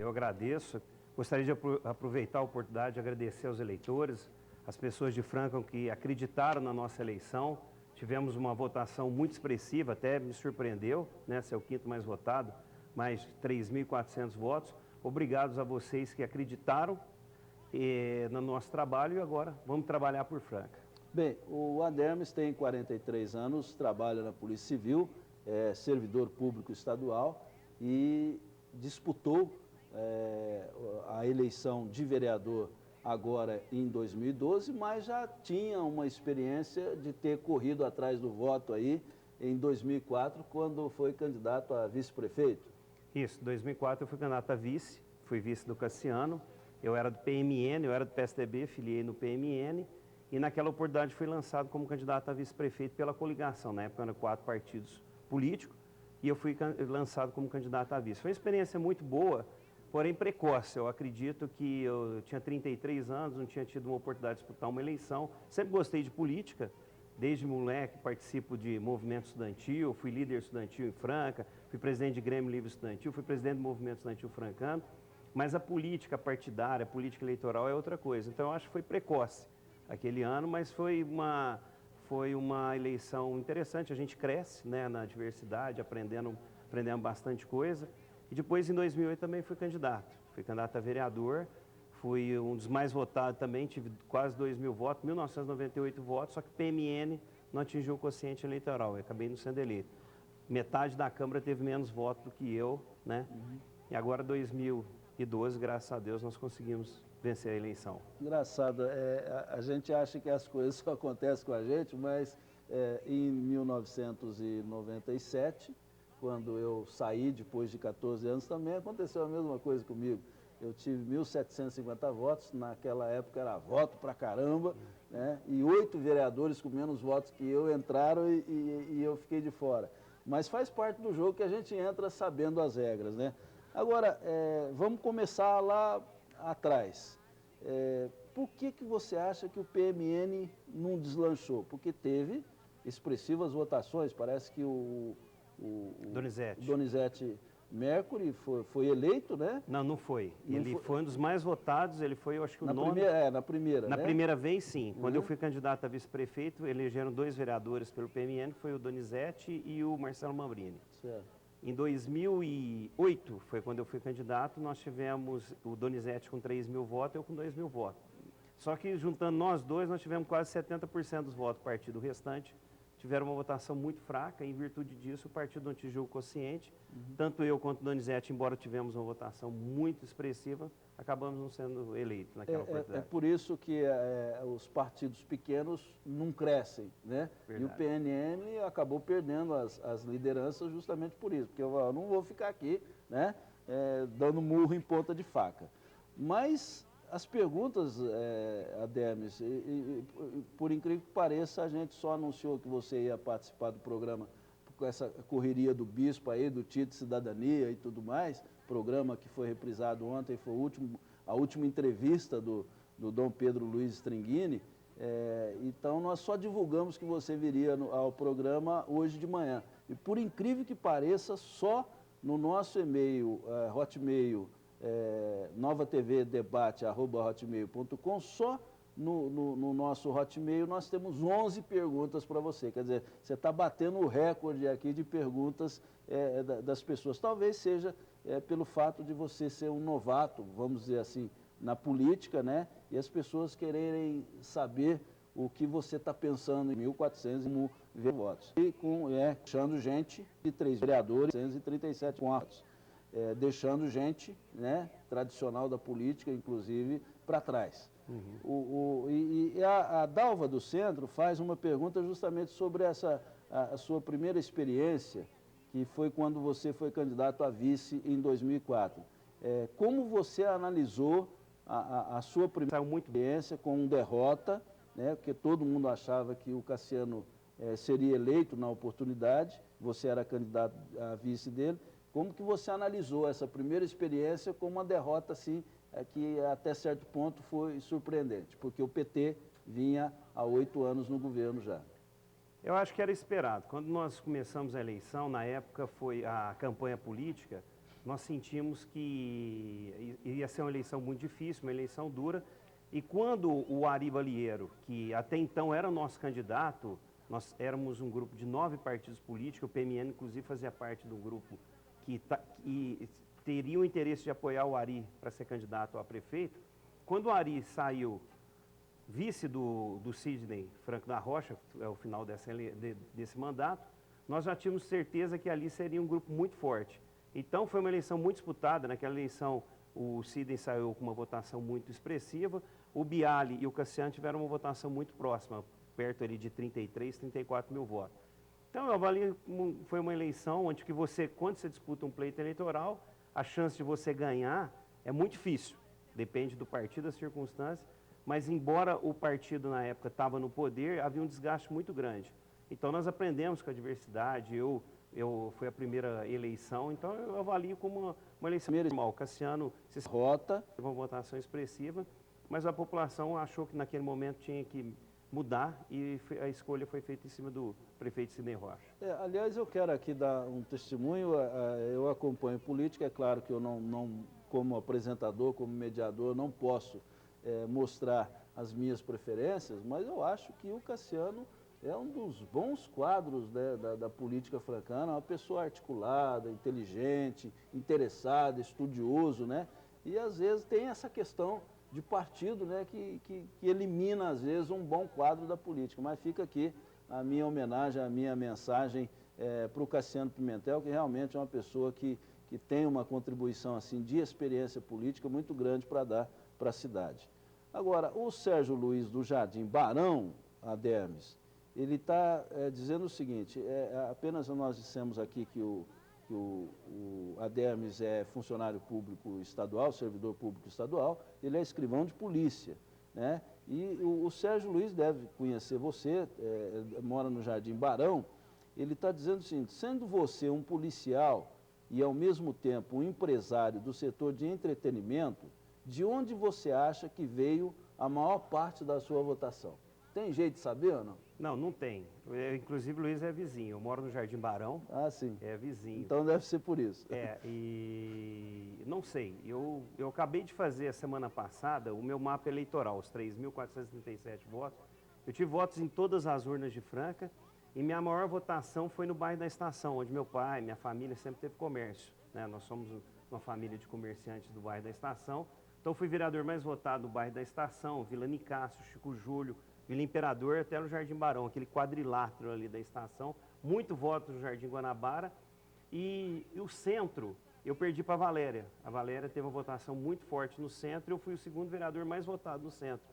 Eu agradeço. Gostaria de aproveitar a oportunidade de agradecer aos eleitores, as pessoas de Franca que acreditaram na nossa eleição. Tivemos uma votação muito expressiva, até me surpreendeu, né, ser o quinto mais votado, mais de 3.400 votos. Obrigados a vocês que acreditaram no nosso trabalho e agora vamos trabalhar por Franca. Bem, o Adermes tem 43 anos, trabalha na Polícia Civil, é servidor público estadual e disputou a eleição de vereador agora em 2012, mas já tinha uma experiência de ter corrido atrás do voto aí em 2004, quando foi candidato a vice-prefeito. Isso, em 2004 eu fui candidato a vice, fui vice do Cassiano, eu era do PMN, eu era do PSDB, filiei no PMN, e naquela oportunidade fui lançado como candidato a vice-prefeito pela coligação, na época eram 4 partidos políticos, e eu fui lançado como candidato a vice. Foi uma experiência muito boa, porém precoce. Eu acredito que eu tinha 33 anos, não tinha tido uma oportunidade de disputar uma eleição. Sempre gostei de política, desde moleque participo de movimento estudantil, fui líder estudantil em Franca, fui presidente de Grêmio Livre Estudantil, fui presidente do movimento estudantil francano, mas a política partidária, a política eleitoral é outra coisa. Então eu acho que foi precoce aquele ano, mas foi uma eleição interessante. A gente cresce, né, na diversidade, aprendendo bastante coisa. E depois, em 2008, também fui candidato a vereador, fui um dos mais votados também, tive quase 2.000 votos, 1.998 votos, só que PMN não atingiu o quociente eleitoral, eu acabei não sendo eleito. Metade da Câmara teve menos votos do que eu, né? E agora, 2012, graças a Deus, nós conseguimos vencer a eleição. Engraçado, a gente acha que as coisas só acontecem com a gente, mas em 1997, quando eu saí depois de 14 anos, também aconteceu a mesma coisa comigo. Eu tive 1.750 votos, naquela época era voto pra caramba, né? E 8 vereadores com menos votos que eu entraram e eu fiquei de fora. Mas faz parte do jogo que a gente entra sabendo as regras, né? Agora, vamos começar lá atrás. Por que você acha que o PMN não deslanchou? Porque teve expressivas votações, parece que o Donizete Mercury foi eleito, né? Não, não foi. Ele foi um dos mais votados, ele foi, eu acho que o nono. Na primeira, Na né? primeira vez, sim. Quando eu fui candidato a vice-prefeito, elegeram 2 vereadores pelo PMN, foi o Donizete e o Marcelo Mambrini. Certo. Em 2008, foi quando eu fui candidato, nós tivemos o Donizete com 3.000 votos e eu com 2.000 votos. Só que juntando nós dois, nós tivemos quase 70% dos votos do partido. O restante tiveram uma votação muito fraca, e em virtude disso o partido não atingiu o quociente. Tanto eu quanto o Donizete, embora tivemos uma votação muito expressiva, acabamos não sendo eleitos naquela oportunidade. É por isso que os partidos pequenos não crescem, né? Verdade. E o PNN acabou perdendo as lideranças justamente por isso, porque eu não vou ficar aqui, né, dando murro em ponta de faca. Mas as perguntas, Adermes, por incrível que pareça, a gente só anunciou que você ia participar do programa com essa correria do bispo aí, do título de cidadania e tudo mais, programa que foi reprisado ontem, foi a última entrevista do Dom Pedro Luiz Stringini. Então nós só divulgamos que você viria ao programa hoje de manhã. E por incrível que pareça, só no nosso e-mail, hotmail, novatvdebate@hotmail.com, só no nosso hotmail nós temos 11 perguntas para você. Quer dizer, você está batendo o recorde aqui de perguntas das pessoas. Talvez seja pelo fato de você ser um novato, vamos dizer assim, na política, né? E as pessoas quererem saber o que você está pensando em 1.400 votos. E deixando gente de 3 vereadores, 137 votos. Deixando gente, né, tradicional da política, inclusive, para trás. A Dalva do Centro faz uma pergunta justamente sobre a sua primeira experiência, que foi quando você foi candidato a vice em 2004. Como você analisou a sua primeira experiência com derrota, né, porque todo mundo achava que o Cassiano seria eleito na oportunidade, você era candidato a vice dele. Como que você analisou essa primeira experiência com uma derrota assim, que até certo ponto foi surpreendente, porque o PT vinha há 8 anos no governo já? Eu acho que era esperado. Quando nós começamos a eleição, na época foi a campanha política, nós sentimos que ia ser uma eleição muito difícil, uma eleição dura. E quando o Ari Balieiro, que até então era o nosso candidato, nós éramos um grupo de 9 partidos políticos, o PMN inclusive fazia parte do grupo que teria o interesse de apoiar o Ari para ser candidato a prefeito. Quando o Ari saiu vice do Sidney Franco da Rocha, é o final desse mandato, nós já tínhamos certeza que ali seria um grupo muito forte. Então foi uma eleição muito disputada. Naquela eleição o Sidney saiu com uma votação muito expressiva, o Biali e o Cassiano tiveram uma votação muito próxima, perto ali de 33, 34 mil votos. Então eu avalio que foi uma eleição onde que você, quando você disputa um pleito eleitoral, a chance de você ganhar é muito difícil, depende do partido, das circunstâncias, mas embora o partido na época estava no poder, havia um desgaste muito grande. Então nós aprendemos com a diversidade, foi a primeira eleição, então eu avalio como uma eleição normal. O Cassiano se Rota. teve uma votação expressiva, mas a população achou que naquele momento tinha que mudar e a escolha foi feita em cima do prefeito Sidney Rocha. Aliás, eu quero aqui dar um testemunho. Eu acompanho política, é claro que eu não como apresentador, como mediador, não posso mostrar as minhas preferências, mas eu acho que o Cassiano é um dos bons quadros, né, da política francana, uma pessoa articulada, inteligente, interessada, estudioso, né? E às vezes tem essa questão de partido, né, que elimina às vezes um bom quadro da política. Mas fica aqui a minha homenagem, a minha mensagem para o Cassiano Pimentel, que realmente é uma pessoa que tem uma contribuição assim, de experiência política muito grande para dar para a cidade. Agora, o Sérgio Luiz do Jardim Barão, Adermes, ele está dizendo o seguinte: apenas nós dissemos aqui que o Adermes é funcionário público estadual, servidor público estadual, ele é escrivão de polícia, né? E o Sérgio Luiz deve conhecer você, mora no Jardim Barão. Ele está dizendo o seguinte: sendo você um policial e ao mesmo tempo um empresário do setor de entretenimento, de onde você acha que veio a maior parte da sua votação? Tem jeito de saber ou não? Não, não tem. Inclusive o Luiz é vizinho. Eu moro no Jardim Barão. Ah, sim. É vizinho. Então deve ser por isso. E não sei. Eu acabei de fazer a semana passada o meu mapa eleitoral, os 3.437 votos. Eu tive votos em todas as urnas de Franca e minha maior votação foi no bairro da Estação, onde meu pai, minha família sempre teve comércio, né? Nós somos uma família de comerciantes do bairro da Estação. Então fui vereador mais votado do bairro da Estação, Vila Nicásio, Chico Júlio, Vila Imperador, até no Jardim Barão, aquele quadrilátero ali da estação, muito voto no Jardim Guanabara. E o centro, eu perdi para a Valéria. A Valéria teve uma votação muito forte no centro e eu fui o segundo vereador mais votado no centro.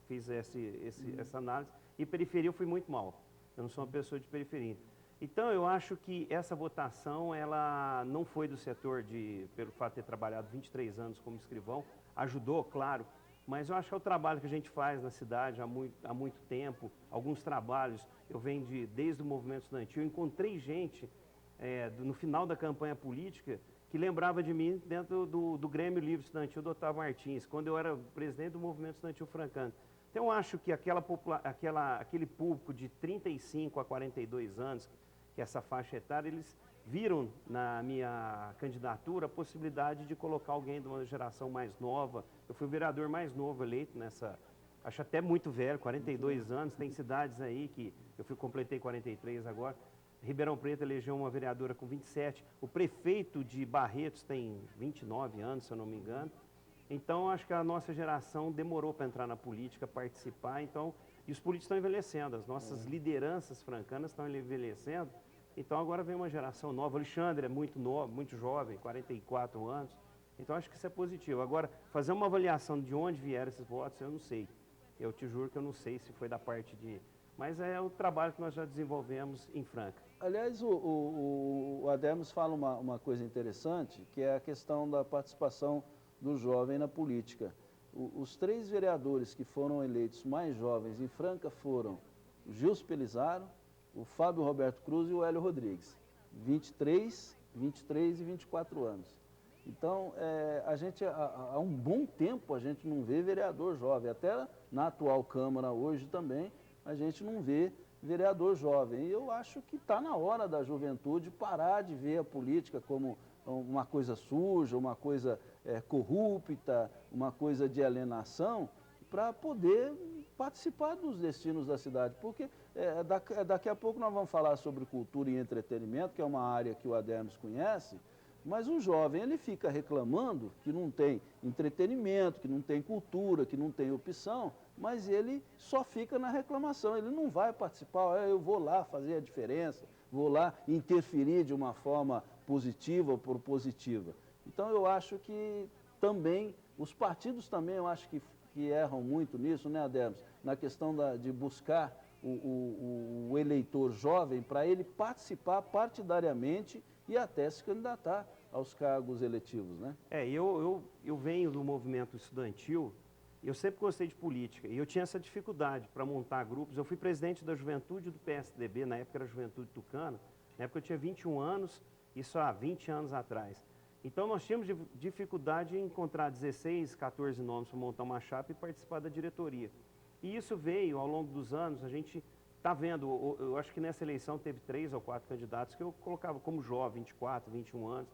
Fiz essa análise. E periferia eu fui muito mal. Eu não sou uma pessoa de periferia. Então eu acho que essa votação, ela não foi do setor pelo fato de ter trabalhado 23 anos como escrivão, ajudou, claro, mas eu acho que é o trabalho que a gente faz na cidade há muito tempo, alguns trabalhos, eu venho desde o movimento estudantil, eu encontrei gente no final da campanha política que lembrava de mim dentro do Grêmio Livre Estudantil do Otávio Martins, quando eu era presidente do movimento estudantil francano. Então eu acho que aquele público de 35 a 42 anos, que é essa faixa etária, eles viram na minha candidatura a possibilidade de colocar alguém de uma geração mais nova. Eu fui o vereador mais novo eleito nessa, acho até muito velho, 42 anos. Tem cidades aí que completei 43 agora. Ribeirão Preto elegeu uma vereadora com 27. O prefeito de Barretos tem 29 anos, se eu não me engano. Então, acho que a nossa geração demorou para entrar na política, participar. Então, e os políticos estão envelhecendo, as nossas lideranças francanas estão envelhecendo. Então agora vem uma geração nova. O Alexandre é muito novo, muito jovem, 44 anos. Então acho que isso é positivo. Agora, fazer uma avaliação de onde vieram esses votos, eu não sei. Eu te juro que eu não sei se foi da parte de... Mas é o trabalho que nós já desenvolvemos em Franca. Aliás, o Adermes fala uma coisa interessante, que é a questão da participação do jovem na política. Os 3 vereadores que foram eleitos mais jovens em Franca foram o Gilson Pelizaro, o Fábio Roberto Cruz e o Hélio Rodrigues, 23, 23 e 24 anos. Então, há um bom tempo a gente não vê vereador jovem, até na atual Câmara hoje também a gente não vê vereador jovem. E eu acho que está na hora da juventude parar de ver a política como uma coisa suja, uma coisa corrupta, uma coisa de alienação, para poder participar dos destinos da cidade. Porque daqui a pouco nós vamos falar sobre cultura e entretenimento, que é uma área que o Adermes conhece, mas o jovem, ele fica reclamando que não tem entretenimento, que não tem cultura, que não tem opção, mas ele só fica na reclamação, ele não vai participar, eu vou lá fazer a diferença, vou lá interferir de uma forma positiva ou propositiva. Então eu acho que também, os partidos também eu acho que erram muito nisso, né, Adermes? Na questão de buscar o eleitor jovem para ele participar partidariamente e até se candidatar aos cargos eletivos, né? Eu venho do movimento estudantil, eu sempre gostei de política e eu tinha essa dificuldade para montar grupos. Eu fui presidente da juventude do PSDB, na época era a Juventude Tucana, na época eu tinha 21 anos, isso há 20 anos atrás. Então nós tínhamos dificuldade em encontrar 16, 14 nomes para montar uma chapa e participar da diretoria. E isso veio ao longo dos anos, a gente está vendo, eu acho que nessa eleição teve 3 ou 4 candidatos que eu colocava como jovem, 24, 21 anos.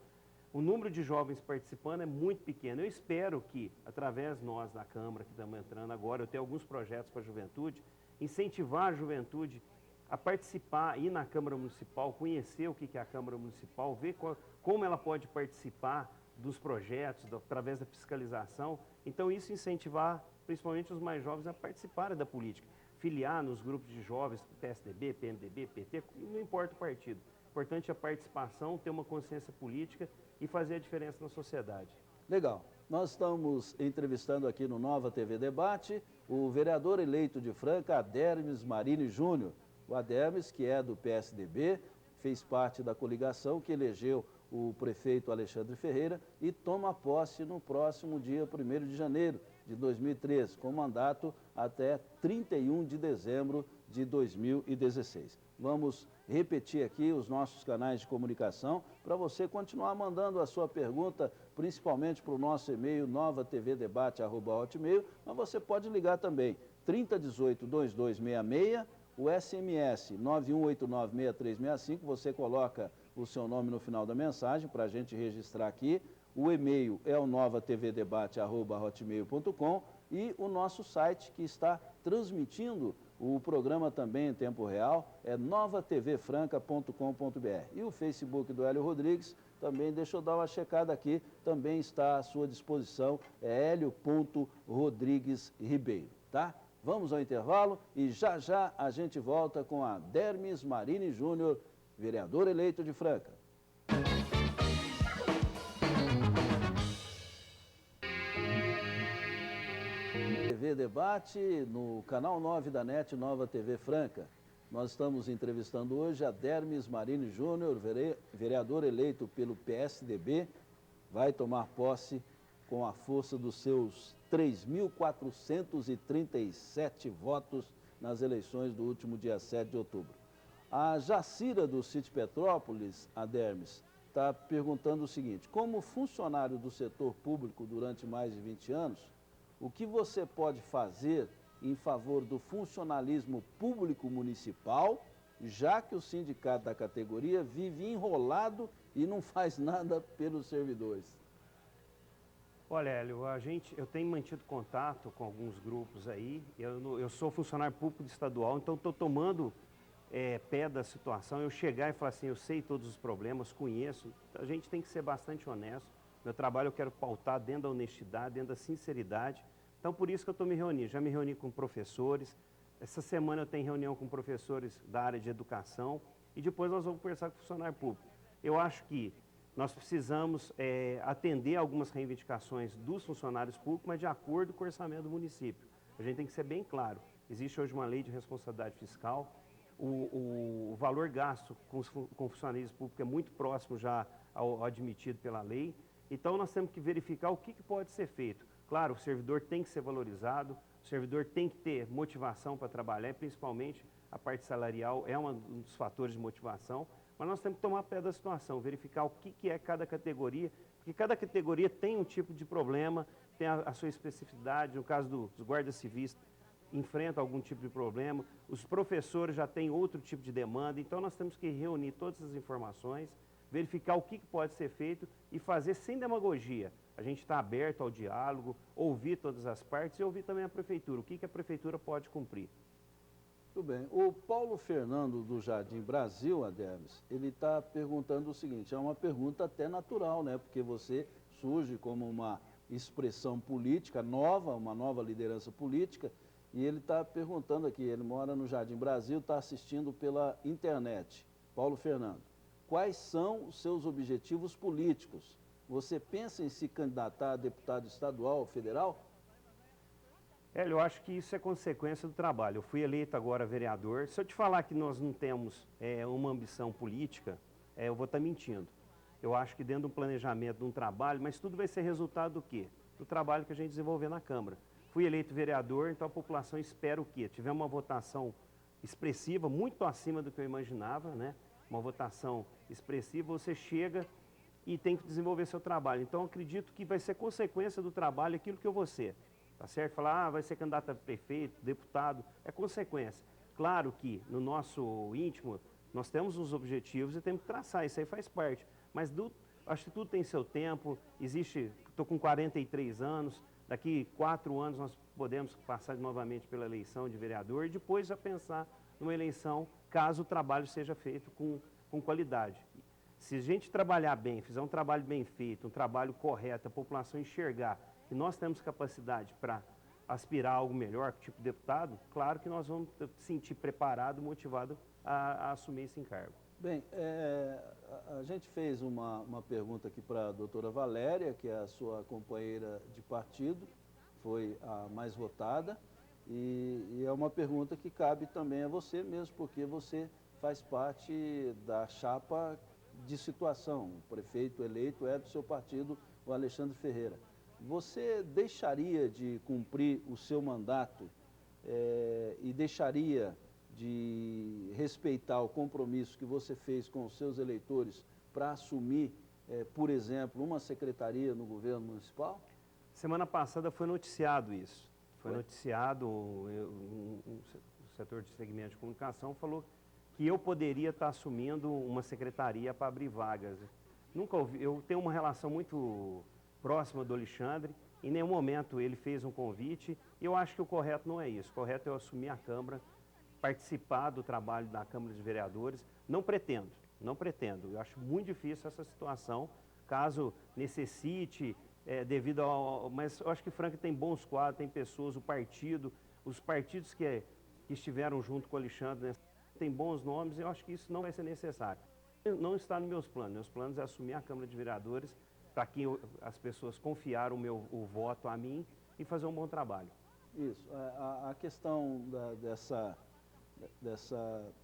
O número de jovens participando é muito pequeno. Eu espero que, através nós da Câmara, que estamos entrando agora, eu tenho alguns projetos para a juventude, incentivar a juventude a participar, ir na Câmara Municipal, conhecer o que é a Câmara Municipal, ver como ela pode participar dos projetos, através da fiscalização. Então, isso incentivar, principalmente os mais jovens, a participarem da política. Filiar nos grupos de jovens, PSDB, PMDB, PT, não importa o partido. O importante é a participação, ter uma consciência política e fazer a diferença na sociedade. Legal. Nós estamos entrevistando aqui no Nova TV Debate o vereador eleito de Franca, Adermes Marini Júnior. O Adermes, que é do PSDB, fez parte da coligação que elegeu o prefeito Alexandre Ferreira e toma posse no próximo dia 1º de janeiro de 2013, com mandato até 31 de dezembro de 2016. Vamos repetir aqui os nossos canais de comunicação para você continuar mandando a sua pergunta, principalmente para o nosso e-mail novatvdebate@hotmail, mas você pode ligar também 3018-2266, o SMS 91896365, você coloca o seu nome no final da mensagem para a gente registrar aqui. O e-mail é o novatvdebate@hotmail.com e o nosso site que está transmitindo o programa também em tempo real é novatvfranca.com.br. E o Facebook do Hélio Rodrigues, também deixa eu dar uma checada aqui, também está à sua disposição, é Hélio.Rodrigues Ribeiro, tá? Vamos ao intervalo e já já a gente volta com a Adermes Marini Júnior, vereador eleito de Franca. TV Debate no canal 9 da NET, Nova TV Franca. Nós estamos entrevistando hoje a Adermes Marini Júnior, vereador eleito pelo PSDB, vai tomar posse com a força dos seus 3.437 votos nas eleições do último dia 7 de outubro. A Jacira do Sítio Petrópolis, Adermes, está perguntando o seguinte: como funcionário do setor público durante mais de 20 anos, o que você pode fazer em favor do funcionalismo público municipal, já que o sindicato da categoria vive enrolado e não faz nada pelos servidores? Olha, Hélio, eu tenho mantido contato com alguns grupos aí. Eu sou funcionário público estadual, então estou tomando pé da situação. Eu chegar e falar assim, eu sei todos os problemas, conheço. A gente tem que ser bastante honesto. Meu trabalho eu quero pautar dentro da honestidade, dentro da sinceridade. Então, por isso que eu estou me reunindo. Já me reuni com professores. Essa semana eu tenho reunião com professores da área de educação. E depois nós vamos conversar com o funcionário público. Eu acho que nós precisamos atender algumas reivindicações dos funcionários públicos, mas de acordo com o orçamento do município. A gente tem que ser bem claro. Existe hoje uma lei de responsabilidade fiscal. O valor gasto com o funcionalismo público é muito próximo já ao admitido pela lei. Então, nós temos que verificar o que pode ser feito. Claro, o servidor tem que ser valorizado, o servidor tem que ter motivação para trabalhar, e principalmente a parte salarial é um dos fatores de motivação, mas nós temos que tomar pé da situação, verificar o que é cada categoria, porque cada categoria tem um tipo de problema, tem a sua especificidade. No caso dos guardas civis, enfrentam algum tipo de problema, os professores já têm outro tipo de demanda, então nós temos que reunir todas as informações, verificar o que pode ser feito e fazer sem demagogia. A gente está aberto ao diálogo, ouvir todas as partes e ouvir também a prefeitura, o que a prefeitura pode cumprir. Tudo bem. O Paulo Fernando do Jardim Brasil, Ademes, ele está perguntando o seguinte, é uma pergunta até natural, né? Porque você surge como uma expressão política nova, uma nova liderança política, e ele está perguntando aqui, ele mora no Jardim Brasil, está assistindo pela internet. Paulo Fernando, quais são os seus objetivos políticos? Você pensa em se candidatar a deputado estadual ou federal? Hélio, eu acho que isso é consequência do trabalho. Eu fui eleito agora vereador. Se eu te falar que nós não temos uma ambição política, eu vou estar mentindo. Eu acho que dentro de um planejamento, de um trabalho, mas tudo vai ser resultado do quê? Do trabalho que a gente desenvolver na Câmara. Fui eleito vereador, então a população espera o quê? Tivemos uma votação expressiva, muito acima do que eu imaginava, né? Uma votação expressiva, você chega e tem que desenvolver seu trabalho. Então, eu acredito que vai ser consequência do trabalho aquilo que eu vou ser. Tá certo? Falar, vai ser candidato a prefeito, deputado, é consequência. Claro que no nosso íntimo nós temos os objetivos e temos que traçar, isso aí faz parte. Mas acho que tudo tem seu tempo, estou com 43 anos, daqui 4 anos nós podemos passar novamente pela eleição de vereador e depois já pensar numa eleição, caso o trabalho seja feito com qualidade. Se a gente trabalhar bem, fizer um trabalho bem feito, um trabalho correto, a população enxergar que nós temos capacidade para aspirar a algo melhor, tipo deputado, claro que nós vamos se sentir preparado, motivado a assumir esse encargo. Bem, a gente fez uma pergunta aqui para a doutora Valéria, que é a sua companheira de partido, foi a mais votada, e é uma pergunta que cabe também a você mesmo, porque você faz parte da chapa de situação. O prefeito eleito é do seu partido, o Alexandre Ferreira. Você deixaria de cumprir o seu mandato e deixaria de respeitar o compromisso que você fez com os seus eleitores para assumir, por exemplo, uma secretaria no governo municipal? Semana passada foi noticiado isso. Foi noticiado, o setor de segmento de comunicação falou que eu poderia estar assumindo uma secretaria para abrir vagas. Nunca ouvi, eu tenho uma relação muito próxima do Alexandre, em nenhum momento ele fez um convite, e eu acho que o correto não é isso. O correto é eu assumir a Câmara, participar do trabalho da Câmara de Vereadores. Não pretendo. Eu acho muito difícil essa situação, caso necessite, mas eu acho que Franca tem bons quadros, tem pessoas, os partidos que estiveram junto com o Alexandre, né, tem bons nomes, e eu acho que isso não vai ser necessário. Não está nos meus planos. Meus planos é assumir a Câmara de Vereadores, para que as pessoas confiaram o voto a mim e fazer um bom trabalho. Isso. A questão dessa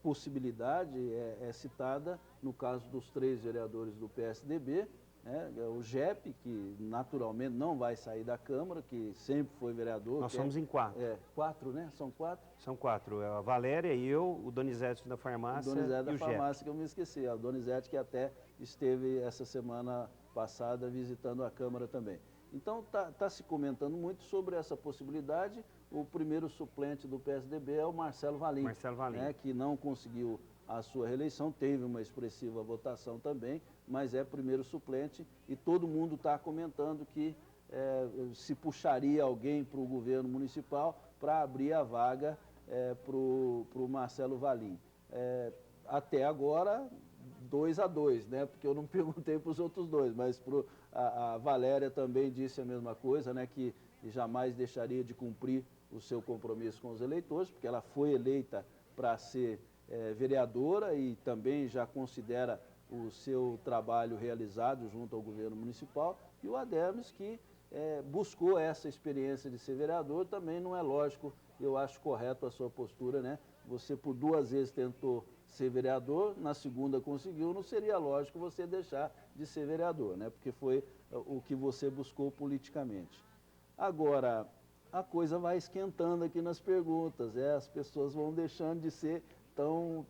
possibilidade é citada no caso dos 3 vereadores do PSDB, né? O JEP, que naturalmente não vai sair da Câmara, que sempre foi vereador. Nós somos em 4. 4, né? São 4? São 4. A Valéria, eu, o Donizete da farmácia o Donizete da e o farmácia, JEP. que eu me esqueci. O Donizete que até esteve essa semana passada visitando a Câmara também. Então tá se comentando muito sobre essa possibilidade. O primeiro suplente do PSDB é o Marcelo Valim, né, que não conseguiu a sua reeleição, teve uma expressiva votação também, mas é primeiro suplente, e todo mundo está comentando que se puxaria alguém para o governo municipal para abrir a vaga para o Marcelo Valim. Até agora, 2-2, né? Porque eu não perguntei para os outros 2, mas a Valéria também disse a mesma coisa, né? Que jamais deixaria de cumprir o seu compromisso com os eleitores, porque ela foi eleita para ser vereadora e também já considera o seu trabalho realizado junto ao governo municipal. E o Ademes, que buscou essa experiência de ser vereador, também não é lógico, eu acho correto a sua postura, né? Você por 2 vezes tentou ser vereador, na segunda conseguiu, não seria lógico você deixar de ser vereador, né? Porque foi o que você buscou politicamente. Agora, a coisa vai esquentando aqui nas perguntas, as pessoas vão deixando de ser tão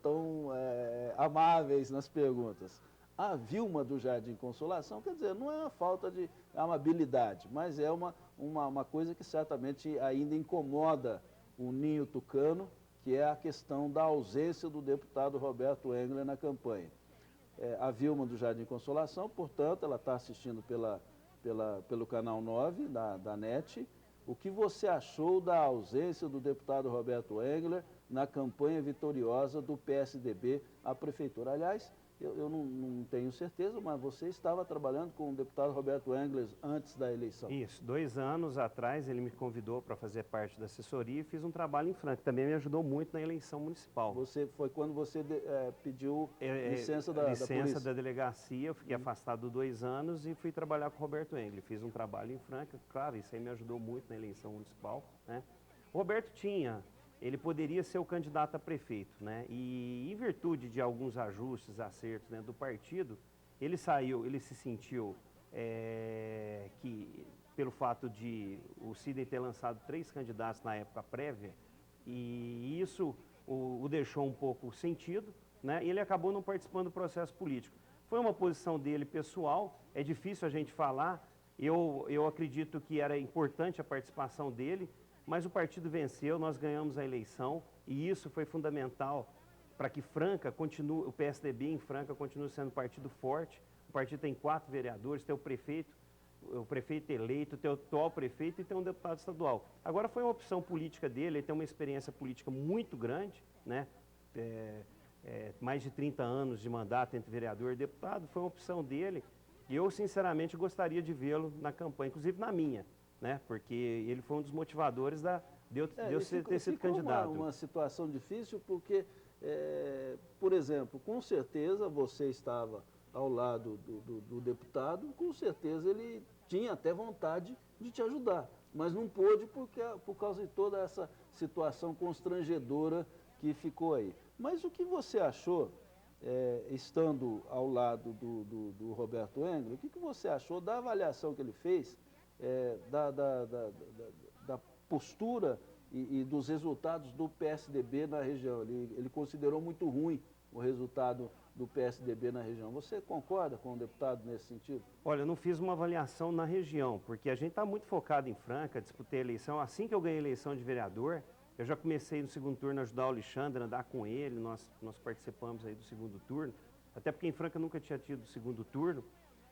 amáveis nas perguntas. A Vilma do Jardim Consolação, quer dizer, não é uma falta de amabilidade, mas é uma coisa que certamente ainda incomoda o ninho tucano, que é a questão da ausência do deputado Roberto Engler na campanha. a Vilma do Jardim Consolação, portanto, ela está assistindo pelo canal 9 da NET. O que você achou da ausência do deputado Roberto Engler na campanha vitoriosa do PSDB à prefeitura? Aliás, eu não tenho certeza, mas você estava trabalhando com o deputado Roberto Engler antes da eleição. Isso, 2 anos atrás ele me convidou para fazer parte da assessoria e fiz um trabalho em Franca. Também me ajudou muito na eleição municipal. Foi quando você pediu licença da polícia? Licença da delegacia, eu fiquei afastado 2 anos e fui trabalhar com o Roberto Engler. Fiz um trabalho em Franca, claro, isso aí me ajudou muito na eleição municipal, né? O Roberto ele poderia ser o candidato a prefeito, né? E em virtude de alguns ajustes, acertos dentro do partido, ele se sentiu que, pelo fato de o Sidney ter lançado 3 candidatos na época prévia, e isso o deixou um pouco sentido, né? E ele acabou não participando do processo político. Foi uma posição dele pessoal, é difícil a gente falar, eu acredito que era importante a participação dele, mas o partido venceu, nós ganhamos a eleição e isso foi fundamental para que Franca continue, o PSDB em Franca continue sendo um partido forte. O partido tem 4 vereadores, tem o prefeito eleito, tem o atual prefeito e tem um deputado estadual. Agora foi uma opção política dele, ele tem uma experiência política muito grande, né? Mais de 30 anos de mandato entre vereador e deputado, foi uma opção dele e eu sinceramente gostaria de vê-lo na campanha, inclusive na minha, né? Porque ele foi um dos motivadores de eu ter sido candidato. Uma situação difícil porque, por exemplo, com certeza você estava ao lado do deputado, com certeza ele tinha até vontade de te ajudar, mas não pôde por causa de toda essa situação constrangedora que ficou aí. Mas o que você achou, estando ao lado do Roberto Engler, o que você achou da avaliação que ele fez da postura e dos resultados do PSDB na região? Ele considerou muito ruim o resultado do PSDB na região. Você concorda com o deputado nesse sentido? Olha, eu não fiz uma avaliação na região, porque a gente está muito focado em Franca, disputei a eleição. Assim que eu ganhei a eleição de vereador, eu já comecei no segundo turno a ajudar o Alexandre, a andar com ele, nós participamos aí do segundo turno, até porque em Franca nunca tinha tido segundo turno.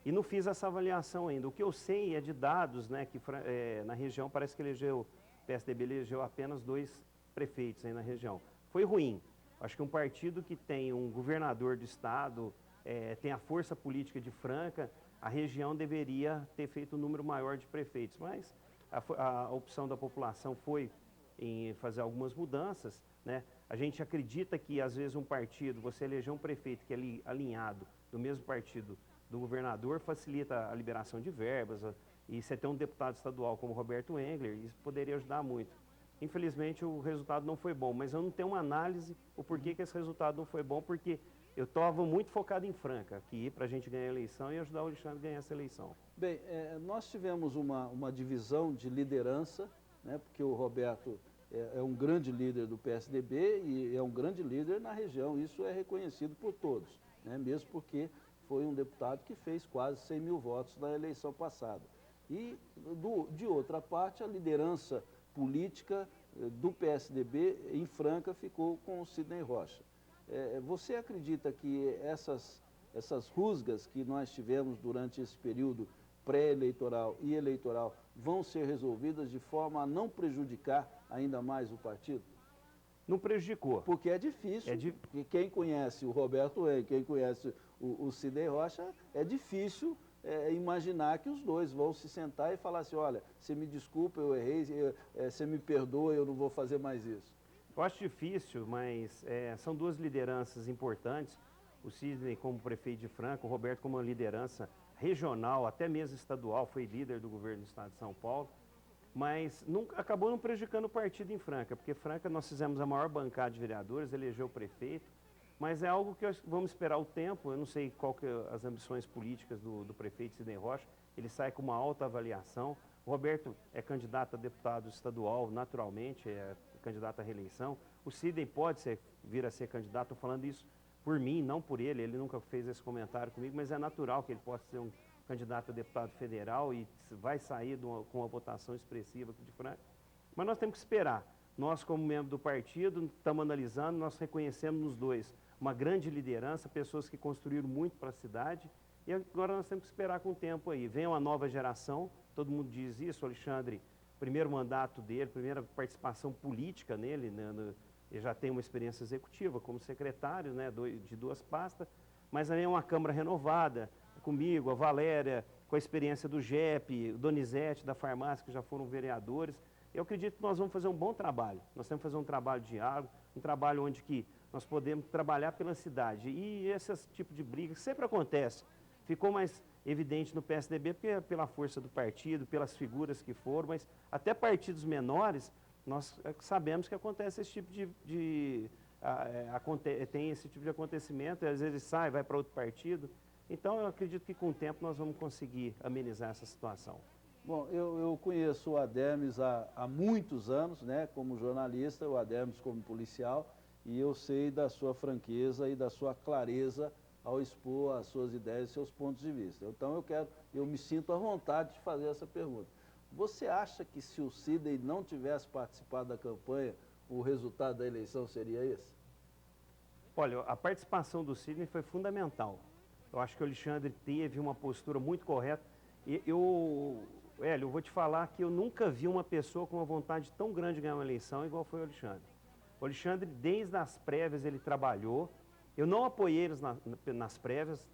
E não fiz essa avaliação ainda. O que eu sei é de dados, né, que na região parece que o PSDB elegeu apenas 2 prefeitos aí na região. Foi ruim. Acho que um partido que tem um governador do estado, tem a força política de Franca, a região deveria ter feito um número maior de prefeitos. Mas a opção da população foi em fazer algumas mudanças, né? A gente acredita que às vezes um partido, você eleger um prefeito que é alinhado do mesmo partido do governador, facilita a liberação de verbas, e você ter um deputado estadual como Roberto Engler, isso poderia ajudar muito. Infelizmente o resultado não foi bom, mas eu não tenho uma análise o porquê que esse resultado não foi bom, porque eu estava muito focado em Franca, aqui para a gente ganhar a eleição e ajudar o Alexandre a ganhar essa eleição. Bem, nós tivemos uma divisão de liderança, né, porque o Roberto é um grande líder do PSDB e é um grande líder na região, isso é reconhecido por todos, né, mesmo porque foi um deputado que fez quase 100 mil votos na eleição passada. E, de outra parte, a liderança política do PSDB em Franca ficou com o Sidney Rocha. Você acredita que essas rusgas que nós tivemos durante esse período pré-eleitoral e eleitoral vão ser resolvidas de forma a não prejudicar ainda mais o partido? Não prejudicou. Porque é difícil, quem conhece o Roberto Engler, quem conhece o Sidney Rocha, é difícil imaginar que os dois vão se sentar e falar assim, olha, você me desculpa, eu errei, você me perdoa, eu não vou fazer mais isso. Eu acho difícil, mas são 2 lideranças importantes, o Sidney como prefeito de Franca, o Roberto como uma liderança regional, até mesmo estadual, foi líder do governo do estado de São Paulo, mas acabou não prejudicando o partido em Franca, porque Franca nós fizemos a maior bancada de vereadores, elegeu o prefeito, mas é algo que vamos esperar o tempo. Eu não sei qual que as ambições políticas do prefeito Sidney Rocha, ele sai com uma alta avaliação. O Roberto é candidato a deputado estadual, naturalmente, é candidato à reeleição. O Sidney pode vir a ser candidato, estou falando isso por mim, não por ele nunca fez esse comentário comigo, mas é natural que ele possa ser um candidato a deputado federal e vai sair com uma votação expressiva aqui de Franca. Mas nós temos que esperar. Nós, como membro do partido, estamos analisando, nós reconhecemos nos 2 uma grande liderança, pessoas que construíram muito para a cidade, e agora nós temos que esperar com o tempo aí. Vem uma nova geração, todo mundo diz isso, o Alexandre, primeiro mandato dele, primeira participação política nele, né, ele já tem uma experiência executiva como secretário, né, de 2 pastas, mas aí é uma Câmara renovada, comigo, a Valéria, com a experiência do JEP, o Donizete da farmácia, que já foram vereadores. Eu acredito que nós vamos fazer um bom trabalho. Nós temos que fazer um trabalho de diálogo, um trabalho onde que nós podemos trabalhar pela cidade. E esse tipo de briga que sempre acontece, ficou mais evidente no PSDB pela força do partido, pelas figuras que foram, mas até partidos menores, nós sabemos que acontece esse tipo tem esse tipo de acontecimento, e às vezes sai, vai para outro partido. Então, eu acredito que com o tempo nós vamos conseguir amenizar essa situação. Bom, eu conheço o Adermes há muitos anos, né, como jornalista, o Adermes como policial, e eu sei da sua franqueza e da sua clareza ao expor as suas ideias e seus pontos de vista. Então, eu me sinto à vontade de fazer essa pergunta. Você acha que se o Sidney não tivesse participado da campanha, o resultado da eleição seria esse? Olha, a participação do Sidney foi fundamental. Eu acho que o Alexandre teve uma postura muito correta. Hélio, eu vou te falar que eu nunca vi uma pessoa com uma vontade tão grande de ganhar uma eleição igual foi o Alexandre. O Alexandre, desde as prévias, ele trabalhou. Eu não apoiei eles nas prévias.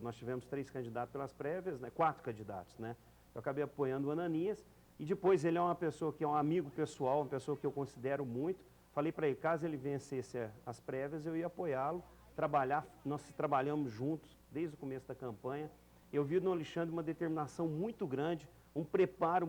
Nós tivemos 3 candidatos pelas prévias, né? 4 candidatos, né? Eu acabei apoiando o Ananias. E depois ele é uma pessoa que é um amigo pessoal, uma pessoa que eu considero muito. Falei para ele, caso ele vencesse as prévias, eu ia apoiá-lo. Nós trabalhamos juntos desde o começo da campanha. Eu vi no Alexandre uma determinação muito grande, um preparo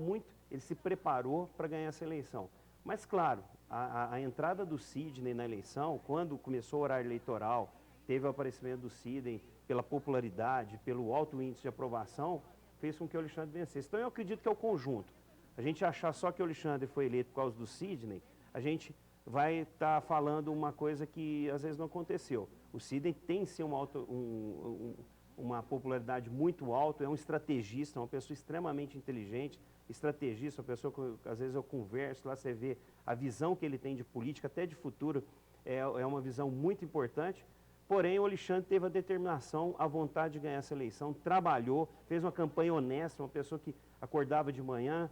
ele se preparou para ganhar essa eleição. Mas claro, a entrada do Sidney na eleição, quando começou o horário eleitoral, teve o aparecimento do Sidney pela popularidade, pelo alto índice de aprovação, fez com que o Alexandre vencesse. Então eu acredito que é o conjunto. A gente achar só que o Alexandre foi eleito por causa do Sidney, a gente vai estar falando uma coisa que às vezes não aconteceu. O Sidney tem sim uma popularidade muito alta, é um estrategista, uma pessoa extremamente inteligente, estrategista, uma pessoa que às vezes eu converso, lá você vê a visão que ele tem de política, até de futuro, é uma visão muito importante. Porém, o Alexandre teve a determinação, a vontade de ganhar essa eleição, trabalhou, fez uma campanha honesta, uma pessoa que acordava de manhã,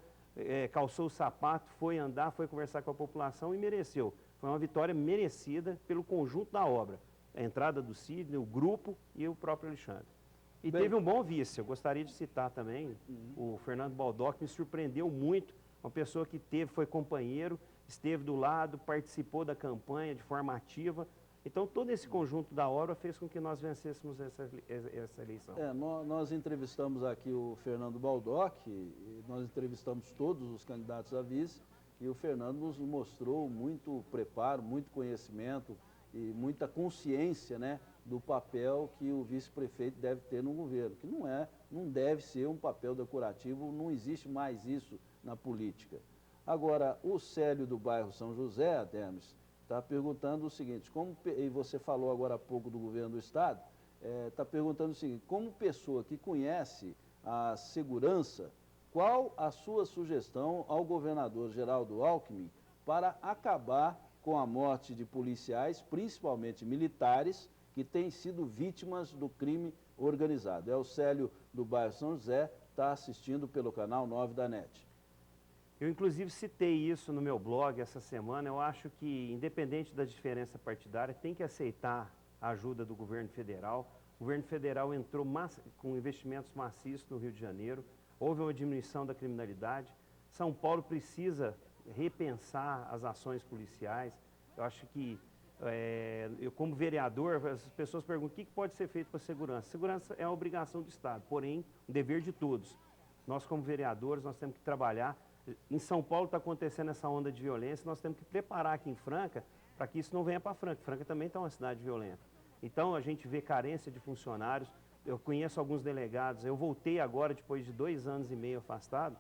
calçou o sapato, foi andar, foi conversar com a população e mereceu. Foi uma vitória merecida pelo conjunto da obra. A entrada do Sidney, o grupo e o próprio Alexandre. E teve um bom vice, eu gostaria de citar também, o Fernando Baldock, me surpreendeu muito, uma pessoa que foi companheiro, esteve do lado, participou da campanha de forma ativa. Então, todo esse conjunto da obra fez com que nós vencêssemos essa eleição. Nós entrevistamos aqui o Fernando Baldock, e nós entrevistamos todos os candidatos a vice, e o Fernando nos mostrou muito preparo, muito conhecimento e muita consciência, né, do papel que o vice-prefeito deve ter no governo, que não deve ser um papel decorativo, não existe mais isso na política. Agora, o Célio do bairro São José, Adermes, está perguntando o seguinte, e você falou agora há pouco do governo do Estado, está perguntando o seguinte, como pessoa que conhece a segurança, qual a sua sugestão ao governador Geraldo Alckmin para acabar com a morte de policiais, principalmente militares, que têm sido vítimas do crime organizado? É o Célio do bairro São José, está assistindo pelo canal 9 da NET. Eu, inclusive, citei isso no meu blog essa semana. Eu acho que, independente da diferença partidária, tem que aceitar a ajuda do governo federal. O governo federal entrou com investimentos maciços no Rio de Janeiro, houve uma diminuição da criminalidade. São Paulo precisa repensar as ações policiais. Eu acho que, eu como vereador, as pessoas perguntam o que pode ser feito para a segurança. Segurança é uma obrigação do Estado, porém, um dever de todos. Nós, como vereadores, nós temos que trabalhar. Em São Paulo está acontecendo essa onda de violência, nós temos que preparar aqui em Franca para que isso não venha para Franca. Franca também está uma cidade violenta. Então, a gente vê carência de funcionários. Eu conheço alguns delegados, eu voltei agora, depois de 2 anos e meio afastado,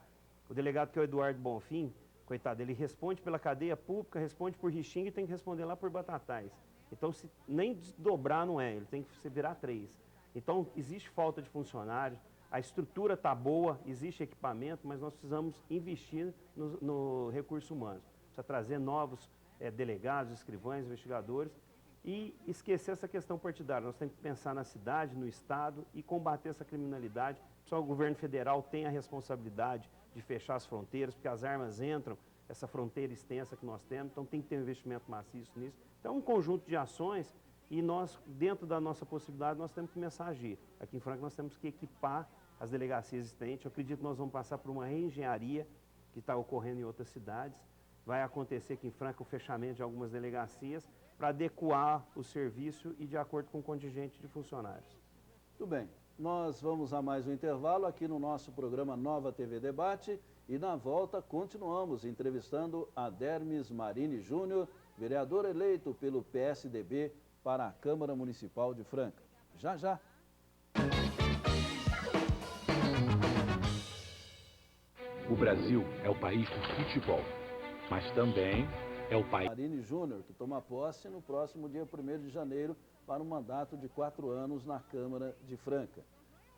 o delegado que é o Eduardo Bonfim, coitado, ele responde pela cadeia pública, responde por Rixinga e tem que responder lá por Batatais. Então, se nem desdobrar não é, ele tem que se virar 3. Então, existe falta de funcionários, a estrutura está boa, existe equipamento, mas nós precisamos investir no recurso humano. Precisa trazer novos delegados, escrivães, investigadores. e esquecer essa questão partidária. Nós temos que pensar na cidade, no estado e combater essa criminalidade. Só o governo federal tem a responsabilidade de fechar as fronteiras, porque as armas entram, essa fronteira extensa que nós temos, então tem que ter um investimento maciço nisso. Então, um conjunto de ações e nós, dentro da nossa possibilidade, nós temos que começar a agir. Aqui em Franca nós temos que equipar as delegacias existentes. Eu acredito que nós vamos passar por uma reengenharia que está ocorrendo em outras cidades. Vai acontecer aqui em Franca o fechamento de algumas delegacias para adequar o serviço e de acordo com o contingente de funcionários. Muito bem, nós vamos a mais um intervalo aqui no nosso programa Nova TV Debate e na volta continuamos entrevistando Adermis Marini Júnior, vereador eleito pelo PSDB para a Câmara Municipal de Franca. Já, já. O Brasil é o país do futebol, mas também é o país... Marini Júnior, que toma posse no próximo dia 1º de janeiro para um mandato de 4 anos na Câmara de Franca.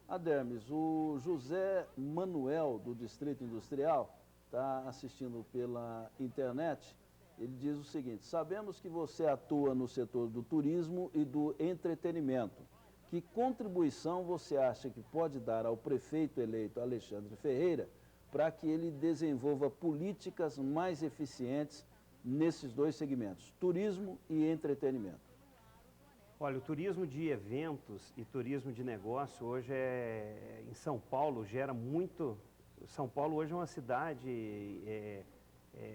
Adermis, o José Manuel, do Distrito Industrial, está assistindo pela internet. Ele diz o seguinte: sabemos que você atua no setor do turismo e do entretenimento. Que contribuição você acha que pode dar ao prefeito eleito Alexandre Ferreira para que ele desenvolva políticas mais eficientes nesses dois segmentos, turismo e entretenimento? Olha, o turismo de eventos e turismo de negócio hoje em São Paulo gera muito... São Paulo hoje é uma cidade,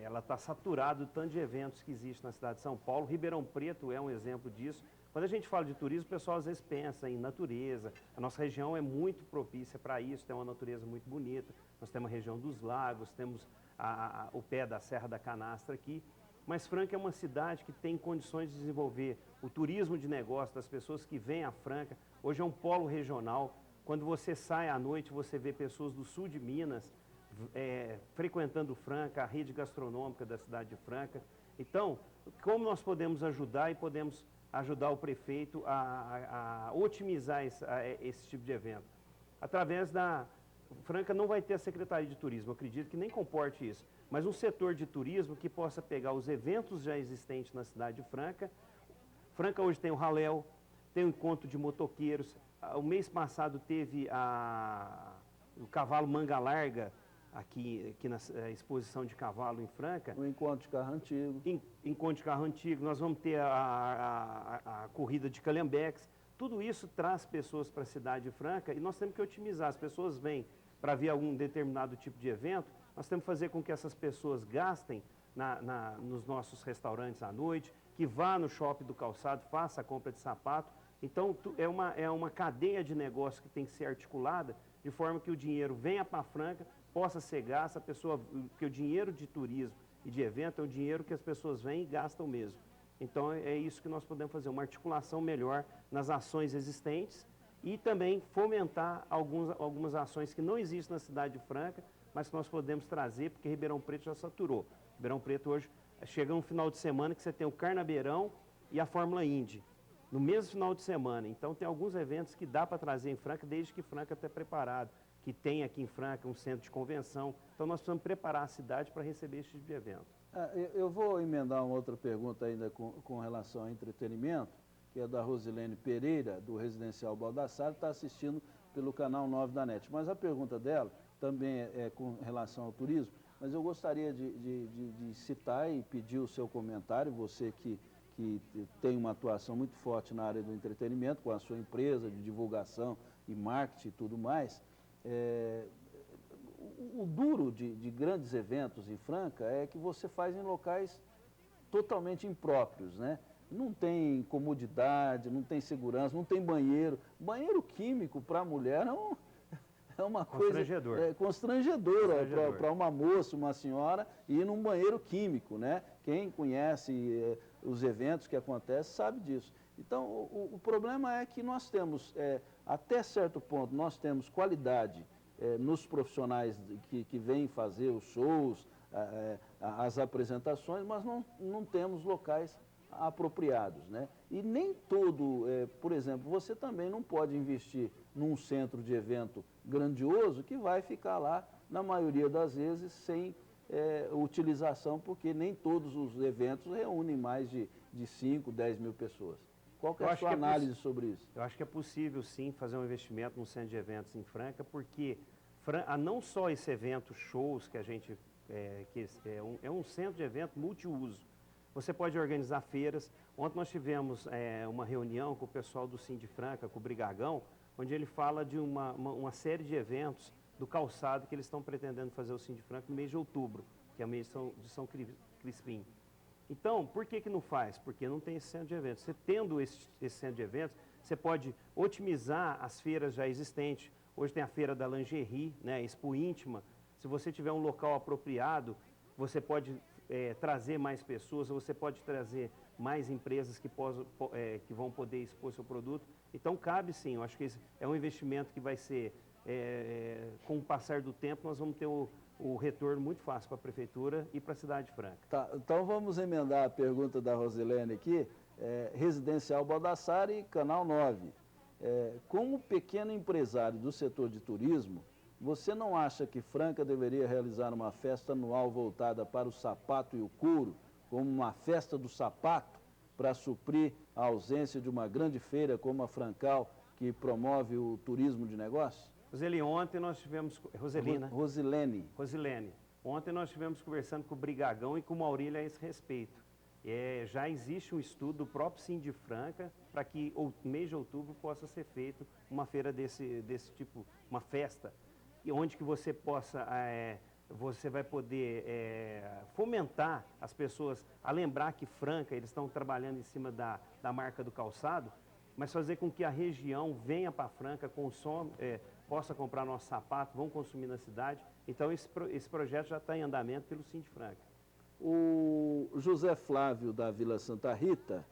ela está saturada do tanto de eventos que existe na cidade de São Paulo. Ribeirão Preto é um exemplo disso. Quando a gente fala de turismo, o pessoal às vezes pensa em natureza. A nossa região é muito propícia para isso, tem uma natureza muito bonita. Nós temos a região dos lagos, temos o pé da Serra da Canastra aqui. Mas Franca é uma cidade que tem condições de desenvolver o turismo de negócio das pessoas que vêm a Franca. Hoje é um polo regional. Quando você sai à noite, você vê pessoas do sul de Minas frequentando Franca, a rede gastronômica da cidade de Franca. Então, como nós podemos ajudar e podemos ajudar o prefeito a otimizar esse tipo de evento? Através da... Franca não vai ter a Secretaria de Turismo, eu acredito que nem comporte isso, mas um setor de turismo que possa pegar os eventos já existentes na cidade de Franca. Franca hoje tem o Raléu, tem o encontro de motoqueiros. O mês passado teve o cavalo Manga Larga, aqui na exposição de cavalo em Franca. O encontro de carro antigo. Encontro de carro antigo, nós vamos ter a corrida de calhambeques. Tudo isso traz pessoas para a cidade de Franca e nós temos que otimizar. As pessoas vêm para ver algum determinado tipo de evento, nós temos que fazer com que essas pessoas gastem nos nossos restaurantes à noite, que vá no shopping do calçado, faça a compra de sapato. Então, é uma cadeia de negócio que tem que ser articulada de forma que o dinheiro venha para Franca, possa ser gasto, porque o dinheiro de turismo e de evento é o dinheiro que as pessoas vêm e gastam mesmo. Então, é isso que nós podemos fazer, uma articulação melhor nas ações existentes e também fomentar algumas ações que não existem na cidade de Franca, mas que nós podemos trazer, porque Ribeirão Preto já saturou. Ribeirão Preto hoje, chega um final de semana que você tem o Carnabeirão e a Fórmula Indy, no mesmo final de semana. Então, tem alguns eventos que dá para trazer em Franca, desde que Franca esteja preparado, que tem aqui em Franca um centro de convenção. Então, nós precisamos preparar a cidade para receber esse tipo de evento. Eu vou emendar uma outra pergunta ainda com relação ao entretenimento, que é da Rosilene Pereira, do Residencial Baldassarre, está assistindo pelo canal 9 da NET. Mas a pergunta dela também é com relação ao turismo, mas eu gostaria de citar e pedir o seu comentário, você que tem uma atuação muito forte na área do entretenimento, com a sua empresa de divulgação e marketing e tudo mais. O duro de grandes eventos em Franca é que você faz em locais totalmente impróprios, né? Não tem comodidade, não tem segurança, não tem banheiro. Banheiro químico para a mulher é uma coisa constrangedora para uma moça, uma senhora, ir num banheiro químico, né? Quem conhece os eventos que acontecem sabe disso. Então, o problema é que nós temos, até certo ponto, nós temos qualidade nos profissionais que vêm fazer os shows, as apresentações, mas não temos locais apropriados, né? E nem todo, por exemplo, você também não pode investir num centro de evento grandioso que vai ficar lá, na maioria das vezes, sem utilização, porque nem todos os eventos reúnem mais de 5, 10 mil pessoas. Qual que é a sua análise sobre isso? Eu acho que é possível, sim, fazer um investimento no centro de eventos em Franca, porque não só esse evento, shows, que a gente é um centro de evento multiuso. Você pode organizar feiras. Ontem nós tivemos uma reunião com o pessoal do Sim de Franca, com o Brigagão, onde ele fala de uma série de eventos do calçado que eles estão pretendendo fazer o Sim de Franca no mês de outubro, que é o mês de São Crispim. Então, por que não faz? Porque não tem esse centro de eventos. Você tendo esse centro de eventos, você pode otimizar as feiras já existentes. Hoje tem a feira da lingerie, né, Expo Íntima. Se você tiver um local apropriado, você pode trazer mais pessoas, você pode trazer mais empresas que vão poder expor seu produto. Então, cabe sim. Eu acho que esse é um investimento que vai ser, com o passar do tempo, nós vamos ter o retorno muito fácil para a Prefeitura e para a cidade de Franca. Tá, então vamos emendar a pergunta da Rosilene aqui. Residencial Baldassarre, Canal 9. Como pequeno empresário do setor de turismo, você não acha que Franca deveria realizar uma festa anual voltada para o sapato e o couro, como uma festa do sapato, para suprir a ausência de uma grande feira como a Francal, que promove o turismo de negócios? Roseli, ontem nós tivemos... Roselina? Rosilene. Rosilene. Ontem nós estivemos conversando com o Brigagão e com o Maurílio a esse respeito. Já existe um estudo do próprio Sim de Franca para que no mês de outubro possa ser feito uma feira desse tipo, uma festa, e onde que você possa, você vai poder fomentar as pessoas a lembrar que Franca, eles estão trabalhando em cima da marca do calçado, mas fazer com que a região venha para Franca, consome, possa comprar nosso sapato, vão consumir na cidade. Então esse projeto já está em andamento pelo Sim de Franca. O José Flávio, da Vila Santa Rita,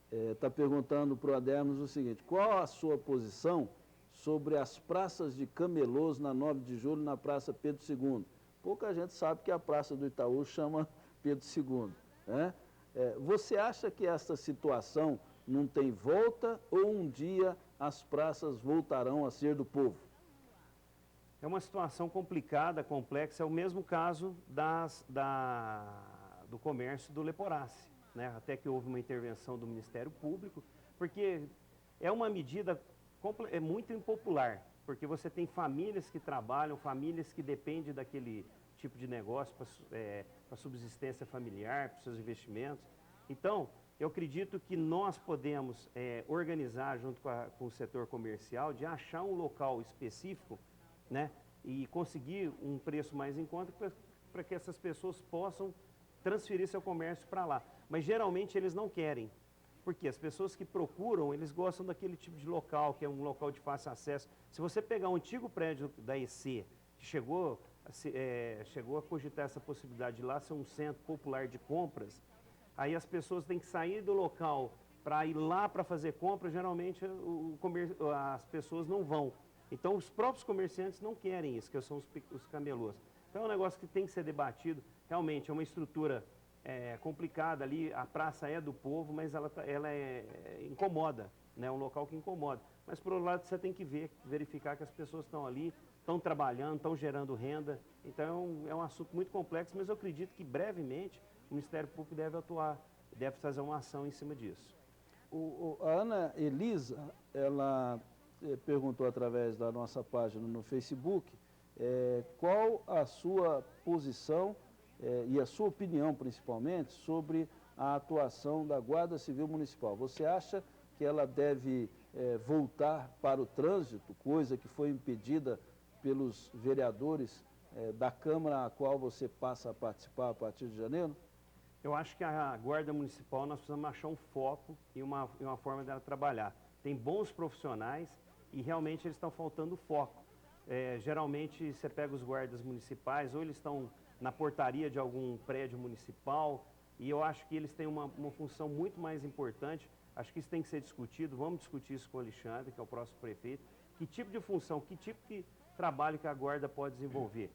está perguntando para o Adernos o seguinte: qual a sua posição sobre as praças de camelôs na 9 de julho, na Praça Pedro II? Pouca gente sabe que a Praça do Itaú chama Pedro II. Né? Você acha que essa situação não tem volta ou um dia as praças voltarão a ser do povo? É uma situação complicada, complexa, é o mesmo caso do comércio do Leporace, né? Até que houve uma intervenção do Ministério Público, porque é uma medida muito impopular, porque você tem famílias que trabalham, famílias que dependem daquele tipo de negócio para subsistência familiar, para seus investimentos. Então, eu acredito que nós podemos organizar junto com o setor comercial de achar um local específico, né, e conseguir um preço mais em conta para que essas pessoas possam transferir seu comércio para lá. Mas geralmente eles não querem, porque as pessoas que procuram, eles gostam daquele tipo de local, que é um local de fácil acesso. Se você pegar um antigo prédio da EC, que chegou a cogitar essa possibilidade de lá ser um centro popular de compras, aí as pessoas têm que sair do local para ir lá para fazer compra, geralmente as pessoas não vão. Então, os próprios comerciantes não querem isso, que são os camelôs. Então, é um negócio que tem que ser debatido. Realmente, é uma estrutura complicada ali. A praça é do povo, mas ela incomoda, né? É um local que incomoda. Mas, por outro lado, você tem que verificar que as pessoas estão ali, estão trabalhando, estão gerando renda. Então, é um assunto muito complexo, mas eu acredito que, brevemente, o Ministério Público deve atuar, deve fazer uma ação em cima disso. A Ana Elisa, ela perguntou através da nossa página no Facebook qual a sua posição e a sua opinião, principalmente, sobre a atuação da Guarda Civil Municipal. Você acha que ela deve voltar para o trânsito, coisa que foi impedida pelos vereadores da Câmara, a qual você passa a participar a partir de janeiro? Eu acho que a Guarda Municipal, nós precisamos achar um foco e uma forma dela trabalhar. Tem bons profissionais e realmente eles estão faltando foco. Geralmente você pega os guardas municipais, ou eles estão na portaria de algum prédio municipal, e eu acho que eles têm uma função muito mais importante. Acho que isso tem que ser discutido, vamos discutir isso com o Alexandre, que é o próximo prefeito. Que tipo de função, que tipo de trabalho que a guarda pode desenvolver?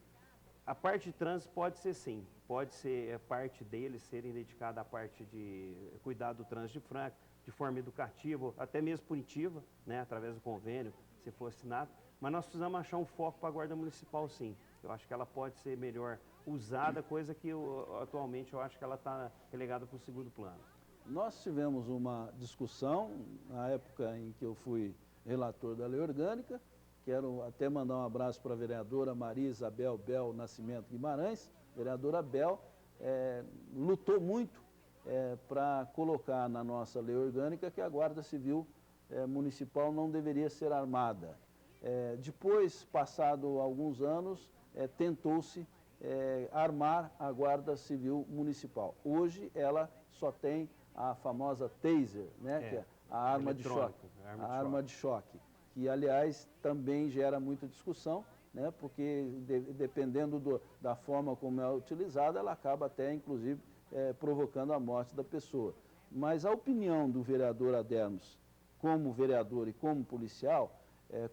A parte de trânsito pode ser sim, pode ser parte deles serem dedicada à parte de cuidar do trânsito de Franca, de forma educativa, até mesmo punitiva, né, através do convênio, se for assinado. Mas nós precisamos achar um foco para a Guarda Municipal sim. Eu acho que ela pode ser melhor usada, coisa que atualmente eu acho que ela está relegada para o segundo plano. Nós tivemos uma discussão na época em que eu fui relator da lei orgânica. Quero até mandar um abraço para a vereadora Maria Isabel Bel Nascimento Guimarães. Vereadora Bel lutou muito para colocar na nossa lei orgânica que a Guarda Civil Municipal não deveria ser armada. Depois, passado alguns anos, tentou-se armar a Guarda Civil Municipal. Hoje ela só tem a famosa taser, né, que é a arma de choque. A arma de choque, que aliás também gera muita discussão, né, porque dependendo da forma como é utilizada, ela acaba até inclusive provocando a morte da pessoa. Mas a opinião do vereador Adernos, como vereador e como policial,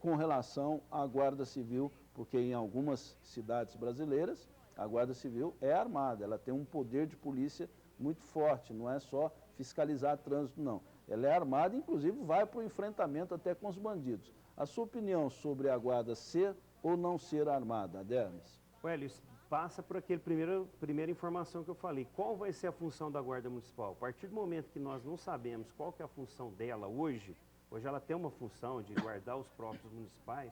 com relação à Guarda Civil, porque em algumas cidades brasileiras a Guarda Civil é armada, ela tem um poder de polícia muito forte, não é só fiscalizar trânsito, não. Ela é armada, inclusive vai para o enfrentamento até com os bandidos. A sua opinião sobre a Guarda ser ou não ser armada, Adermes? Hélio, passa por aquele primeira informação que eu falei. Qual vai ser a função da Guarda Municipal? A partir do momento que nós não sabemos qual que é a função dela hoje ela tem uma função de guardar os próprios municipais,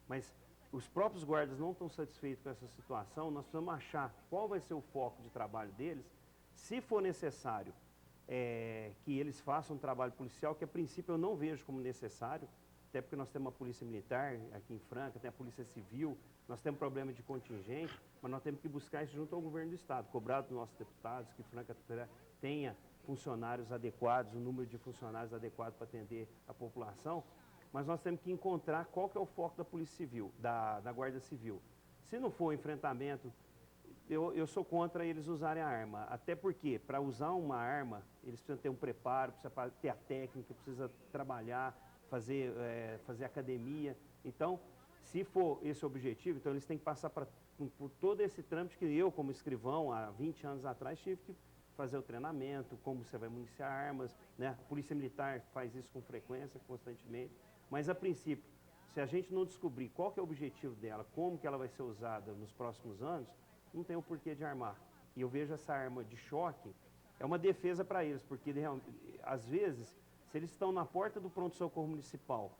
mas os próprios guardas não estão satisfeitos com essa situação, nós precisamos achar qual vai ser o foco de trabalho deles. Se for necessário que eles façam um trabalho policial, que a princípio eu não vejo como necessário, até porque nós temos uma polícia militar aqui em Franca, tem a polícia civil, nós temos problema de contingente, mas nós temos que buscar isso junto ao governo do estado, cobrar dos nossos deputados que Franca tenha funcionários adequados, o número de funcionários adequado para atender a população, mas nós temos que encontrar qual que é o foco da Polícia Civil, da Guarda Civil. Se não for enfrentamento, eu sou contra eles usarem a arma, até porque para usar uma arma, eles precisam ter um preparo, precisa ter a técnica, precisa trabalhar, fazer academia. Então, se for esse o objetivo, então eles têm que passar por todo esse trâmite que eu, como escrivão, há 20 anos atrás, tive que fazer o treinamento, como você vai municiar armas, né? A Polícia Militar faz isso com frequência, constantemente, mas a princípio, se a gente não descobrir qual que é o objetivo dela, como que ela vai ser usada nos próximos anos, não tem o porquê de armar. E eu vejo essa arma de choque, é uma defesa para eles, porque às vezes, se eles estão na porta do pronto-socorro municipal,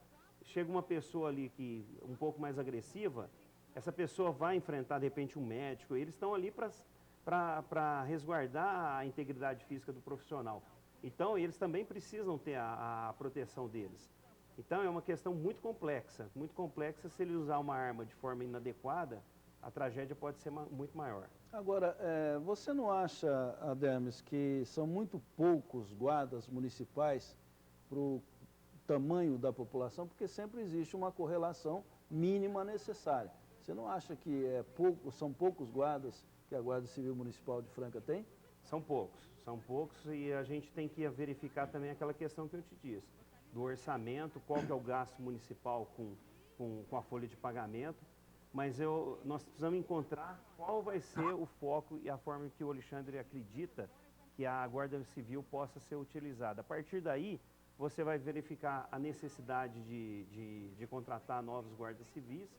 chega uma pessoa ali que um pouco mais agressiva, essa pessoa vai enfrentar de repente um médico, eles estão ali para resguardar a integridade física do profissional. Então, eles também precisam ter a proteção deles. Então, é uma questão muito complexa. Se ele usar uma arma de forma inadequada, a tragédia pode ser muito maior. Agora, você não acha, Adermes, que são muito poucos guardas municipais para o tamanho da população? Porque sempre existe uma correlação mínima necessária. Você não acha que são poucos guardas que a Guarda Civil Municipal de Franca tem? São poucos e a gente tem que verificar também aquela questão que eu te disse, do orçamento, qual que é o gasto municipal com a folha de pagamento, mas nós precisamos encontrar qual vai ser o foco e a forma que o Alexandre acredita que a Guarda Civil possa ser utilizada. A partir daí, você vai verificar a necessidade de contratar novos guardas civis,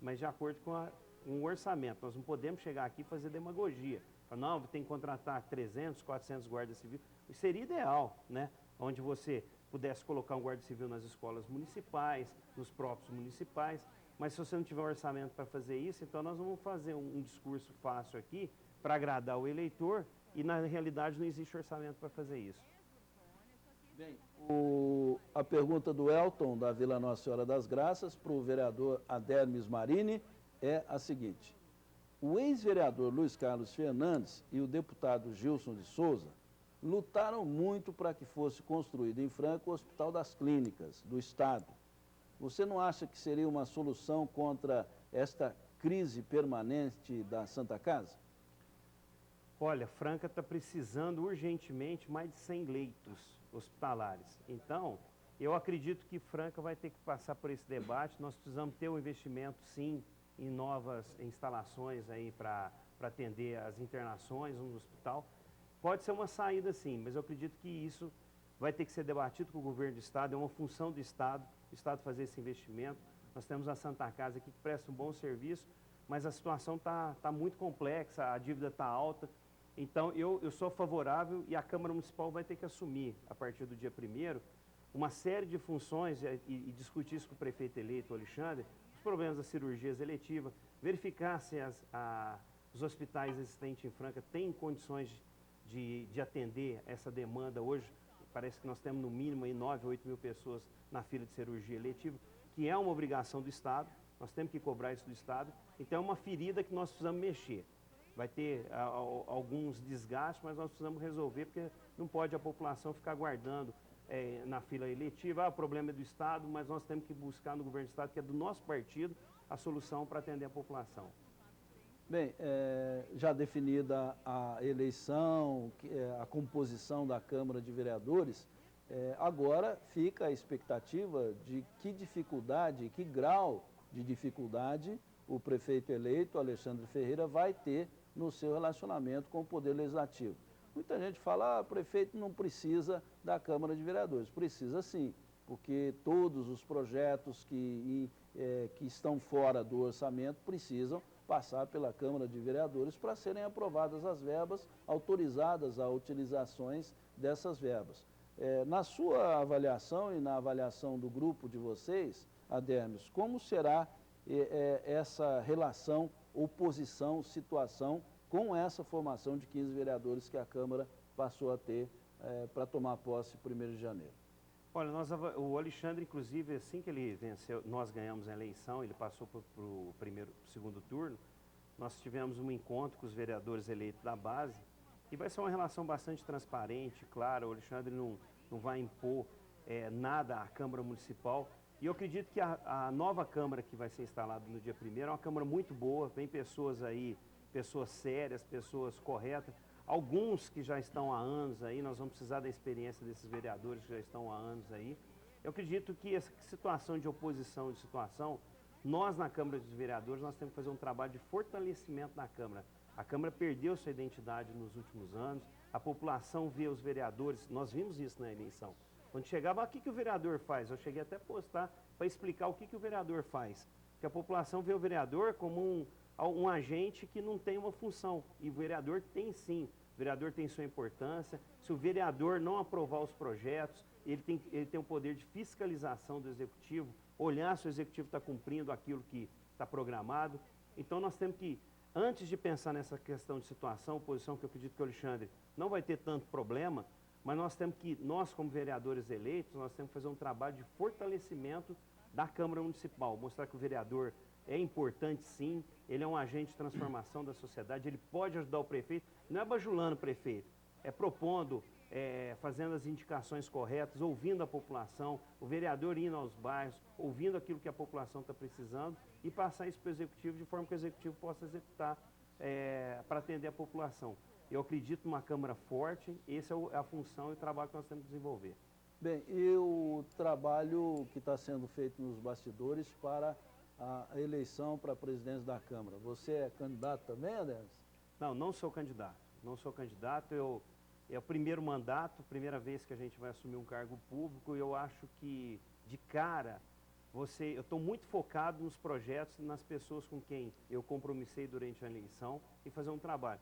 mas de acordo com um orçamento. Nós não podemos chegar aqui e fazer demagogia. Não, tem que contratar 300, 400 guardas civis. Isso seria ideal, né? Onde você pudesse colocar um guarda civil nas escolas municipais, nos próprios municipais. Mas se você não tiver orçamento para fazer isso, então nós vamos fazer um discurso fácil aqui para agradar o eleitor e na realidade não existe orçamento para fazer isso. Bem, a pergunta do Elton, da Vila Nossa Senhora das Graças, para o vereador Adermes Marini, é a seguinte. O ex-vereador Luiz Carlos Fernandes e o deputado Gilson de Souza lutaram muito para que fosse construído em Franca o Hospital das Clínicas do Estado. Você não acha que seria uma solução contra esta crise permanente da Santa Casa? Olha, Franca está precisando urgentemente mais de 100 leitos hospitalares. Então, eu acredito que Franca vai ter que passar por esse debate. Nós precisamos ter um investimento, sim, em novas instalações aí para atender as internações no hospital. Pode ser uma saída, sim, mas eu acredito que isso vai ter que ser debatido com o governo do Estado, é uma função do Estado, o Estado fazer esse investimento. Nós temos a Santa Casa aqui que presta um bom serviço, mas a situação tá muito complexa, a dívida está alta. Então, eu sou favorável e a Câmara Municipal vai ter que assumir, a partir do dia 1º, uma série de funções e discutir isso com o prefeito eleito, Alexandre, os problemas das cirurgias eletivas, verificar se os hospitais existentes em Franca têm condições de atender essa demanda hoje. Parece que nós temos no mínimo aí 9, 8 mil pessoas na fila de cirurgia eletiva, que é uma obrigação do Estado, nós temos que cobrar isso do Estado, então é uma ferida que nós precisamos mexer. Vai ter alguns desgastes, mas nós precisamos resolver, porque não pode a população ficar aguardando na fila eletiva. O problema é do Estado, mas nós temos que buscar no governo do Estado, que é do nosso partido, a solução para atender a população. Bem, já definida a eleição, a composição da Câmara de Vereadores, agora fica a expectativa de que dificuldade, que grau de dificuldade o prefeito eleito, Alexandre Ferreira, vai ter no seu relacionamento com o Poder Legislativo. Muita gente fala, o prefeito não precisa da Câmara de Vereadores. Precisa sim, porque todos os projetos que estão fora do orçamento precisam passar pela Câmara de Vereadores para serem aprovadas as verbas, autorizadas a utilizações dessas verbas. Na sua avaliação e na avaliação do grupo de vocês, Adérmio, como será essa relação, oposição, situação com essa formação de 15 vereadores que a Câmara passou a ter para tomar posse 1º de janeiro? Olha, o Alexandre, inclusive, assim que ele venceu, nós ganhamos a eleição, ele passou para o segundo turno, nós tivemos um encontro com os vereadores eleitos da base e vai ser uma relação bastante transparente, claro, o Alexandre não vai impor nada à Câmara Municipal. E eu acredito que a nova Câmara que vai ser instalada no dia 1º é uma Câmara muito boa, vem pessoas aí, pessoas sérias, pessoas corretas, alguns que já estão há anos aí, nós vamos precisar da experiência desses vereadores que já estão há anos aí. Eu acredito que essa situação de oposição, nós na Câmara dos Vereadores, nós temos que fazer um trabalho de fortalecimento da Câmara. A Câmara perdeu sua identidade nos últimos anos, a população vê os vereadores, nós vimos isso na eleição. Quando chegava, o que o vereador faz? Eu cheguei até a postar para explicar o que o vereador faz. Porque a população vê o vereador como um agente que não tem uma função. E o vereador tem sim. O vereador tem sua importância. Se o vereador não aprovar os projetos, ele tem o poder de fiscalização do executivo, olhar se o executivo está cumprindo aquilo que está programado. Então nós temos que, antes de pensar nessa questão de situação, oposição, que eu acredito que o Alexandre não vai ter tanto problema, mas nós como vereadores eleitos, nós temos que fazer um trabalho de fortalecimento da Câmara Municipal, mostrar que o vereador é importante sim, ele é um agente de transformação da sociedade, ele pode ajudar o prefeito, não é bajulando o prefeito, é propondo, fazendo as indicações corretas, ouvindo a população, o vereador indo aos bairros, ouvindo aquilo que a população está precisando e passar isso para o executivo de forma que o executivo possa executar para atender a população. Eu acredito numa Câmara forte, essa é a função e o trabalho que nós temos que desenvolver. Bem, e o trabalho que está sendo feito nos bastidores para a eleição para a presidência da Câmara. Você é candidato também, Adérmio? Não sou candidato. Não sou candidato, é o primeiro mandato, primeira vez que a gente vai assumir um cargo público e eu acho que, de cara, eu estou muito focado nos projetos, nas pessoas com quem eu compromissei durante a eleição e fazer um trabalho.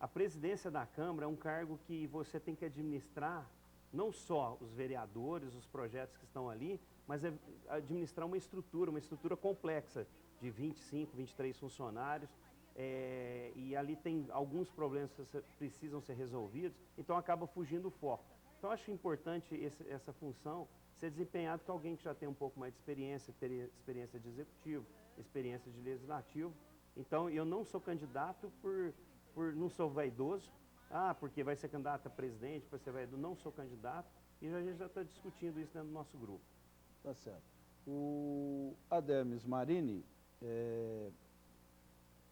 A presidência da Câmara é um cargo que você tem que administrar não só os vereadores, os projetos que estão ali, mas administrar uma estrutura complexa de 25, 23 funcionários, e ali tem alguns problemas que precisam ser resolvidos, então acaba fugindo o foco. Então acho importante essa função ser desempenhada por alguém que já tem um pouco mais de experiência, ter experiência de executivo, experiência de legislativo. Então eu não sou candidato não sou vaidoso, porque vai ser candidato a presidente, vai ser vaidoso, não sou candidato, e a gente já está discutindo isso dentro do nosso grupo. Tá certo. O Adérmio Marini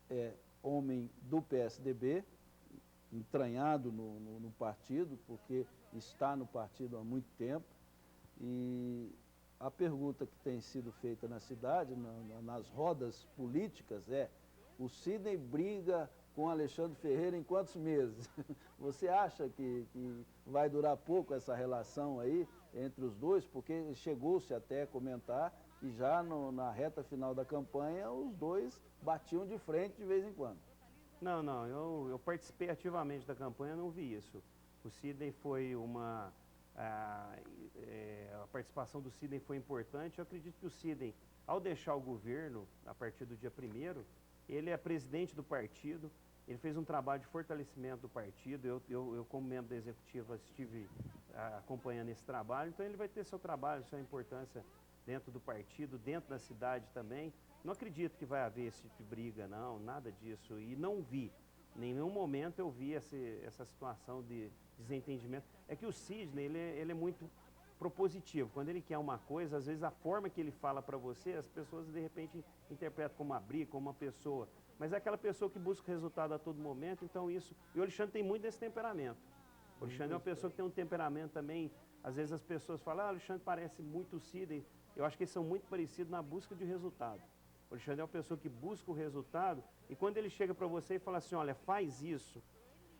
é homem do PSDB, entranhado no partido, porque está no partido há muito tempo, e a pergunta que tem sido feita na cidade, nas rodas políticas, o Sidney briga com Alexandre Ferreira em quantos meses? Você acha que vai durar pouco essa relação aí entre os dois? Porque chegou-se até a comentar e já na reta final da campanha os dois batiam de frente de vez em quando. Não, eu participei ativamente da campanha, não vi isso. O Sidney foi a participação do Sidney foi importante. Eu acredito que o Sidney, ao deixar o governo, a partir do dia 1º, ele é presidente do partido, ele fez um trabalho de fortalecimento do partido, eu como membro da executiva estive acompanhando esse trabalho, então ele vai ter seu trabalho, sua importância dentro do partido, dentro da cidade também. Não acredito que vai haver esse tipo de briga, não, nada disso, e não vi. Em nenhum momento eu vi essa situação de desentendimento. É que o Sidney, ele é muito propositivo. Quando ele quer uma coisa, às vezes a forma que ele fala para você, as pessoas de repente interpretam como uma briga, como uma pessoa. Mas é aquela pessoa que busca resultado a todo momento, então isso... E o Alexandre tem muito desse temperamento. O Alexandre é uma pessoa que tem um temperamento também, às vezes as pessoas falam, o Alexandre parece muito o Sidney. Eu acho que eles são muito parecidos na busca de resultado. O Alexandre é uma pessoa que busca o resultado e quando ele chega para você e fala assim, olha, faz isso,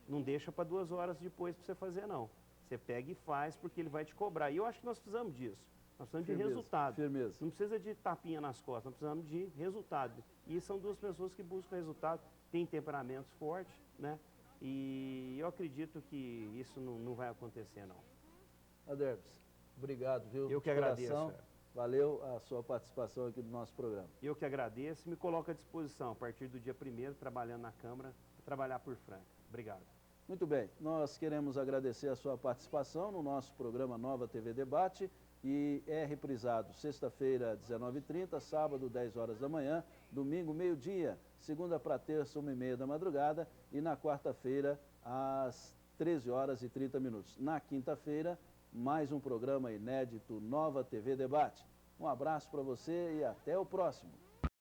não deixa para 2 horas depois para você fazer, não. Você pega e faz porque ele vai te cobrar. E eu acho que nós precisamos disso. Nós precisamos de resultado. Firmeza. Não precisa de tapinha nas costas, nós precisamos de resultado. E são 2 pessoas que buscam resultado, têm temperamentos fortes, né? E eu acredito que isso não vai acontecer, não. Aderbes, obrigado, viu? Eu que agradeço. Valeu a sua participação aqui no nosso programa. Eu que agradeço e me coloco à disposição, a partir do dia 1º, trabalhando na Câmara, para trabalhar por Franca. Obrigado. Muito bem, nós queremos agradecer a sua participação no nosso programa Nova TV Debate e é reprisado sexta-feira, 19h30, sábado, 10 horas da manhã, domingo, meio-dia, segunda para terça, 1h30 da madrugada e na quarta-feira, às 13 horas e 30 minutos. Na quinta-feira, mais um programa inédito Nova TV Debate. Um abraço para você e até o próximo.